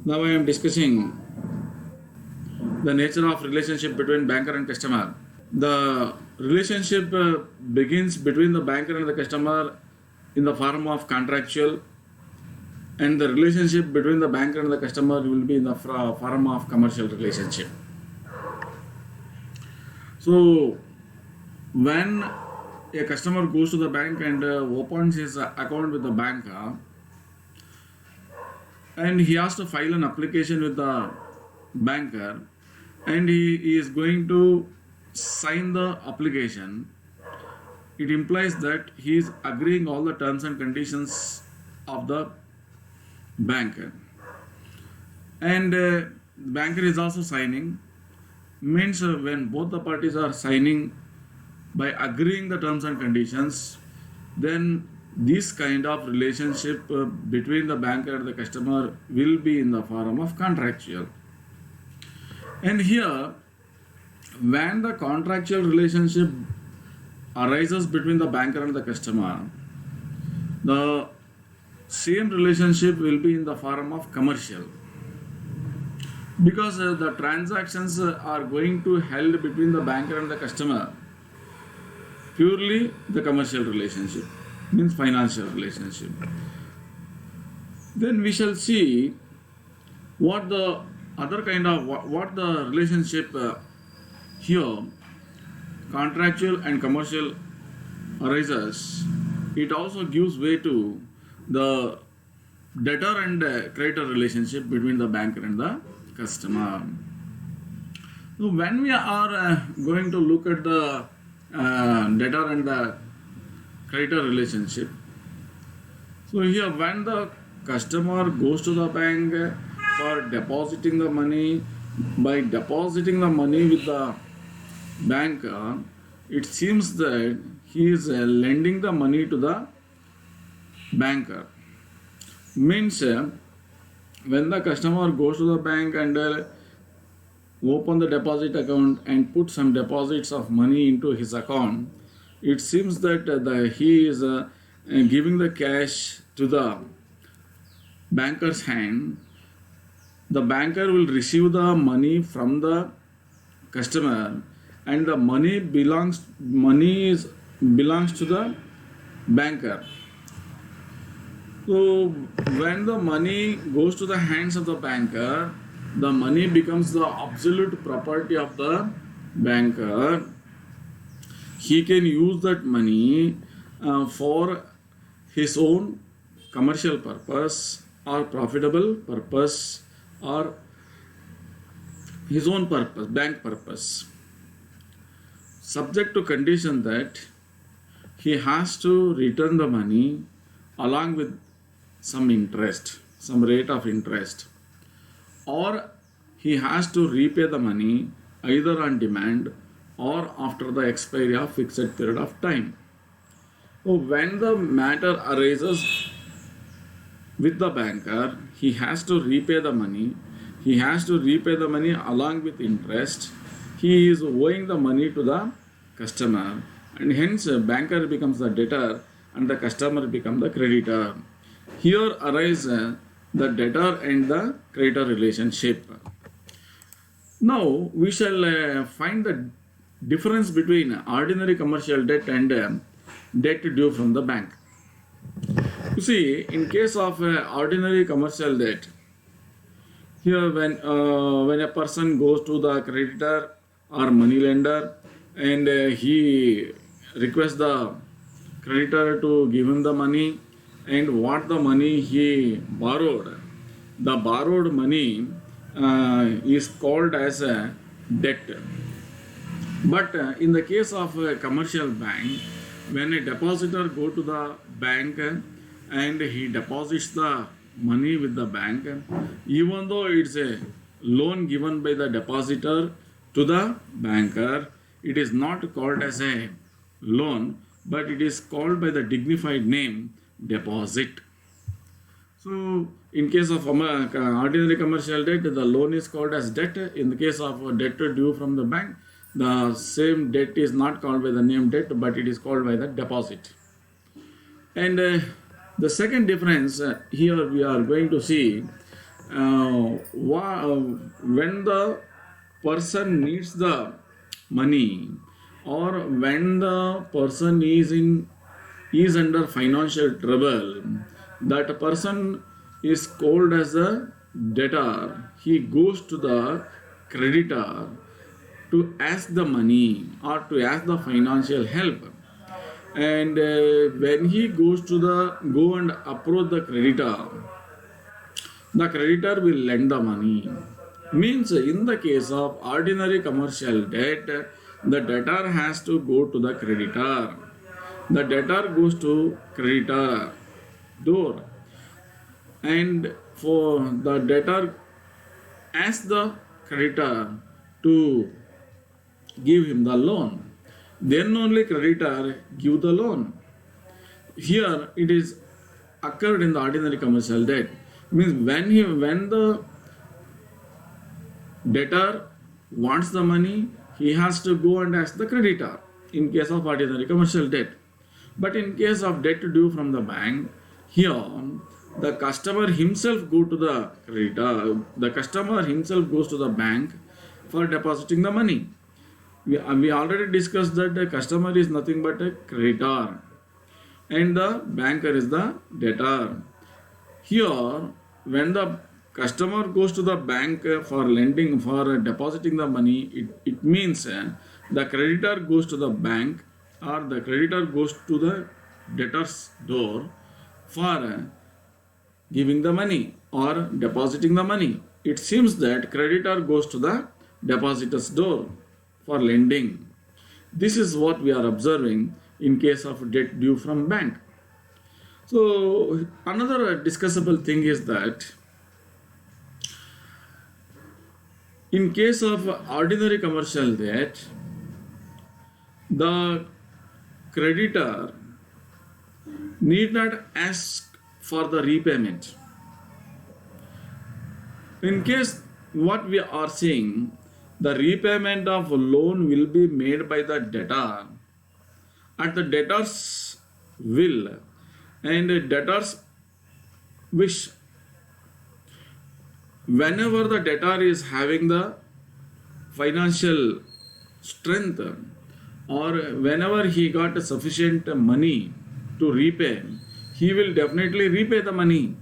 Now I am discussing the nature of relationship between banker and customer. The relationship begins between the banker and the customer in the form of contractual, and the relationship between the banker and the customer will be in the form of commercial relationship. So when a customer goes to the bank and opens his account with the banker, and he has to file an application with the banker, and he is going to sign the application, it implies that he is agreeing all the terms and conditions of the banker, and banker is also signing. Means when both the parties are signing by agreeing the terms and conditions, then this kind of relationship between the banker and the customer will be in the form of contractual. And here, when the contractual relationship arises between the banker and the customer, the same relationship will be in the form of commercial, because the transactions are going to held between the banker and the customer purely the commercial relationship, means financial relationship. Then we shall see what the other kind of what the relationship here contractual and commercial arises. It also gives way to the debtor and creditor relationship between the banker and the customer. So when we are going to look at the debtor and the creditor relationship, so here when the customer goes to the bank for depositing the money, by depositing the money with the banker, it seems that he is lending the money to the banker. Means when the customer goes to the bank and open the deposit account and put some deposits of money into his account, it seems that he is giving the cash to the banker's hand. The banker will receive the money from the customer, and the money belongs to the banker. So when the money goes to the hands of the banker, the money becomes the absolute property of the banker. He can use that money for his own commercial purpose or profitable purpose or his own purpose, bank purpose, subject to condition that he has to return the money along with some interest, some rate of interest, or he has to repay the money either on demand or after the expiry of fixed period of time. So when the matter arises with the banker, he has to repay the money. He has to repay the money along with interest. He is owing the money to the customer, and hence banker becomes the debtor and the customer becomes the creditor. Here arises the debtor and the creditor relationship. Now we shall find the difference between ordinary commercial debt and debt due from the bank. You see, in case of ordinary commercial debt, here when a person goes to the creditor or money lender and he requests the creditor to give him the money, and what the money he borrowed, the borrowed money is called as a debt. But in the case of a commercial bank, when a depositor go to the bank and he deposits the money with the bank, even though it's a loan given by the depositor to the banker, it is not called as a loan, but it is called by the dignified name deposit. So in case of ordinary commercial debt, the loan is called as debt. In the case of debt due from the bank, the same debt is not called by the name debt, but it is called by the deposit. And the second difference here we are going to see when the person needs the money, or when the person is under financial trouble, that person is called as a debtor. He goes to the creditor to ask the money or to ask the financial help. And when he goes to the go and approach the creditor will lend the money. Means in the case of ordinary commercial debt, the debtor has to go to the creditor. The debtor goes to creditor door, and for the debtor asks the creditor to give him the loan. Then only creditor give the loan. Here it is occurred in the ordinary commercial debt. Means when the debtor wants the money, he has to go and ask the creditor in case of ordinary commercial debt. But in case of debt due from the bank, here the customer himself go to the creditor. The customer himself goes to the bank for depositing the money. We already discussed that the customer is nothing but a creditor and the banker is the debtor. Here, when the customer goes to the bank for lending, for depositing the money, it means the creditor goes to the bank or the creditor goes to the debtor's door for giving the money or depositing the money. It seems that creditor goes to the depositor's door for lending. This is what we are observing in case of debt due from bank. So another discussable thing is that in case of ordinary commercial debt, the creditor need not ask for the repayment. In case what we are seeing, the repayment of loan will be made by the debtor at the debtor's will and debtor's wish. Whenever the debtor is having the financial strength or whenever he got sufficient money to repay, he will definitely repay the money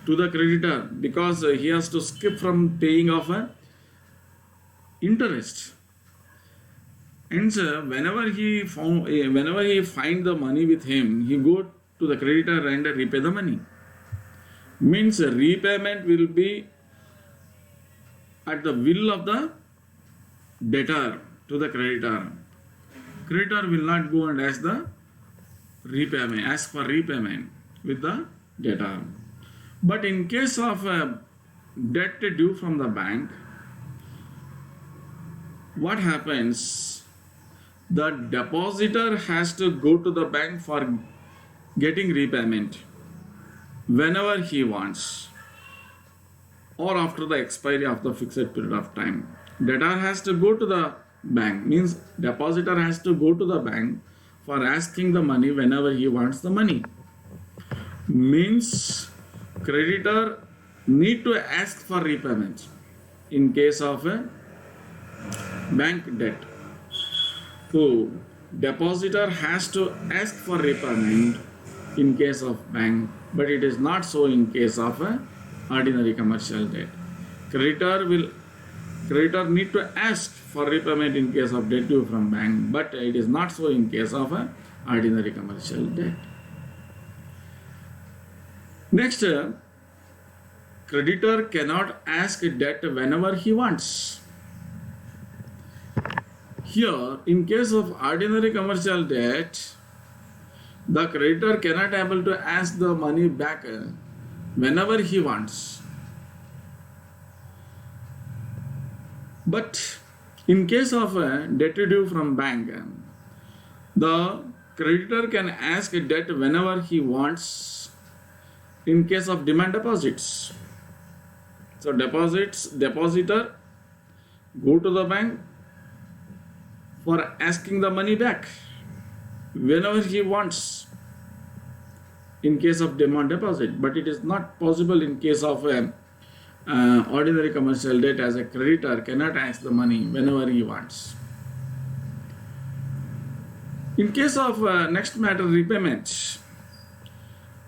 to the creditor because he has to skip from paying off a interest. And so whenever he find the money with him, he go to the creditor and repay the money. Means repayment will be at the will of the debtor to the creditor. Creditor will not go and ask for repayment with the debtor. But in case of debt due from the bank, what happens? The depositor has to go to the bank for getting repayment whenever he wants or after the expiry of the fixed period of time. Debtor has to go to the bank, means depositor has to go to the bank for asking the money whenever he wants the money. Means creditor need to ask for repayment in case of a bank debt. So depositor has to ask for repayment in case of bank, but it is not so in case of a ordinary commercial debt. Creditor need to ask for repayment in case of debt due from bank, but it is not so in case of a ordinary commercial debt. Next, creditor cannot ask debt whenever he wants. Here, in case of ordinary commercial debt, the creditor cannot able to ask the money back whenever he wants. But in case of a debt due from bank, the creditor can ask a debt whenever he wants in case of demand deposits. So depositor go to the bank for asking the money back whenever he wants in case of demand deposit, but it is not possible in case of ordinary commercial debt as a creditor cannot ask the money whenever he wants. In case of next matter, repayment.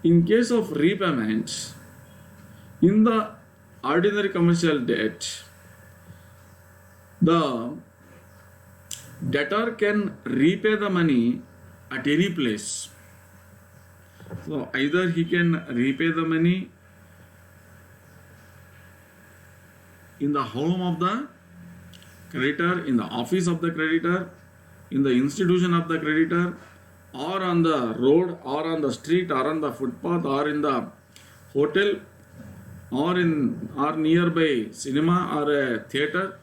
In case of repayment, in the ordinary commercial debt, the debtor can repay the money at any place. So either he can repay the money in the home of the creditor, in the office of the creditor, in the institution of the creditor, or on the road, or on the street, or on the footpath, or in the hotel, or nearby cinema or a theater,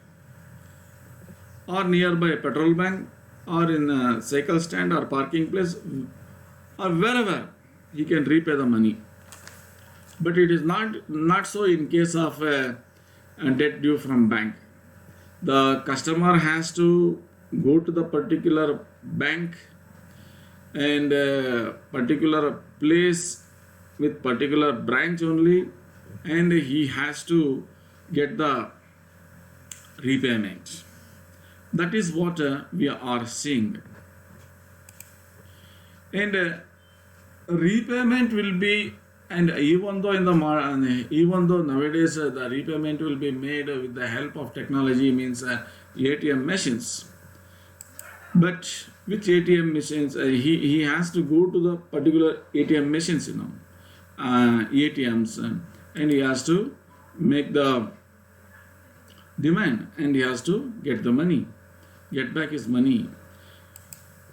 or nearby petrol bank, or in a cycle stand or parking place, or wherever he can repay the money. But it is not so in case of a debt due from bank. The customer has to go to the particular bank and particular place with particular branch only, and he has to get the repayment. That is what we are seeing. And repayment will be, and even though nowadays the repayment will be made with the help of technology, means ATM machines. But with ATM machines, he has to go to the particular ATM machines, ATMs, and he has to make the demand, and he has to get the money, get back his money.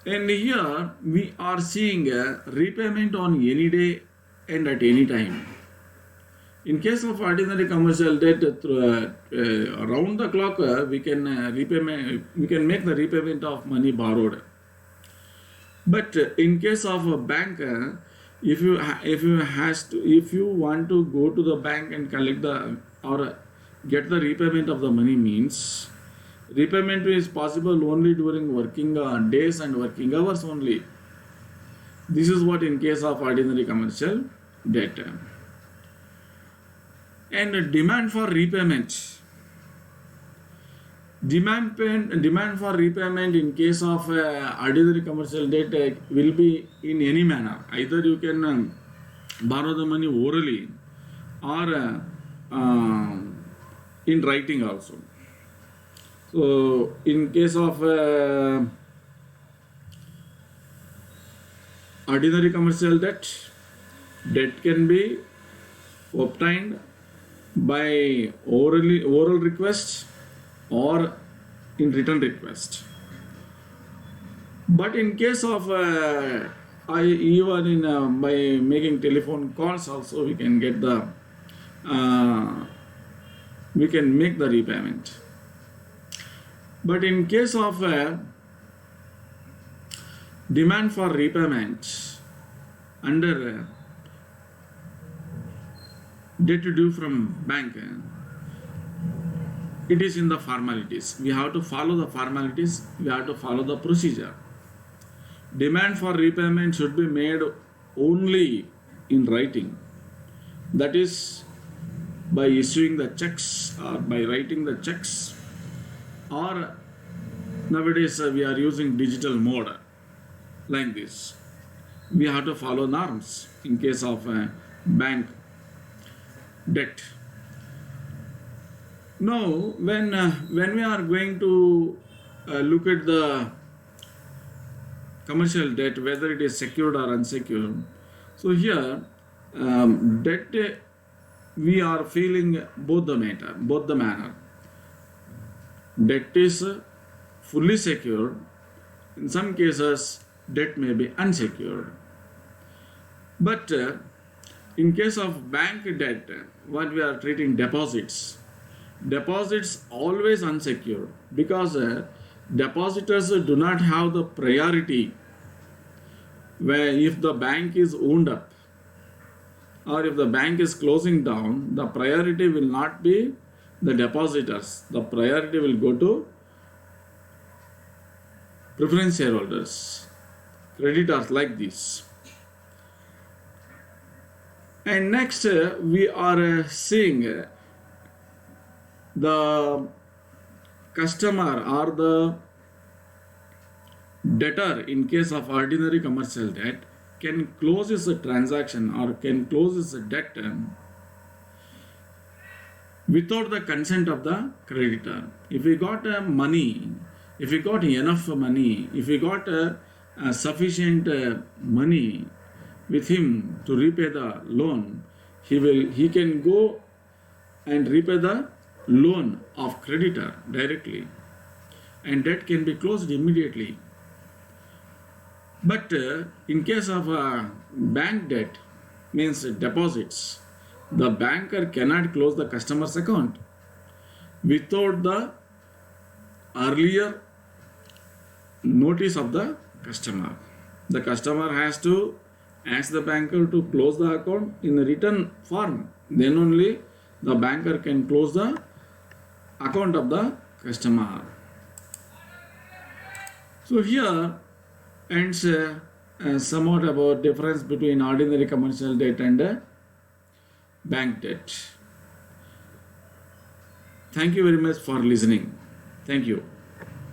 And here we are seeing a repayment on any day and at any time. In case of ordinary commercial debt, around the clock we can make the repayment of money borrowed. But in case of a bank, if you want to go to the bank and collect or get the repayment of the money, means repayment is possible only during working days and working hours only. This is what in case of ordinary commercial debt. And demand for repayment. Demand for repayment in case of ordinary commercial debt will be in any manner. Either you can borrow the money orally or in writing also. So in case of ordinary commercial debt can be obtained by oral request or in written request. But in case of even by making telephone calls also, we can get the we can make the repayment. But in case of demand for repayment under debt due from bank, it is in the formalities. We have to follow the formalities, we have to follow the procedure. Demand for repayment should be made only in writing. That is by issuing the checks or by writing the checks, or nowadays we are using digital mode like this. We have to follow norms in case of bank debt. Now, when we are going to look at the commercial debt, whether it is secured or unsecured, so here debt we are feeling both the manner. Debt is fully secured. In some cases, debt may be unsecured. But in case of bank debt, what we are treating deposits always unsecured, because depositors do not have the priority. Where if the bank is wound up or if the bank is closing down, the priority will not be the depositors. The priority will go to preference shareholders, creditors like this. And next we are seeing the customer or the debtor, in case of ordinary commercial debt, can close his transaction or can close his debt without the consent of the creditor. If we got money, if we got enough money, if we got sufficient money with him to repay the loan, he can go and repay the loan of creditor directly, and debt can be closed immediately. But in case of bank debt, means deposits, the banker cannot close the customer's account without the earlier notice of the customer. The customer has to ask the banker to close the account in a written form. Then only the banker can close the account of the customer. So here ends somewhat about difference between ordinary commercial debt and bank debt. Thank you very much for listening. Thank you.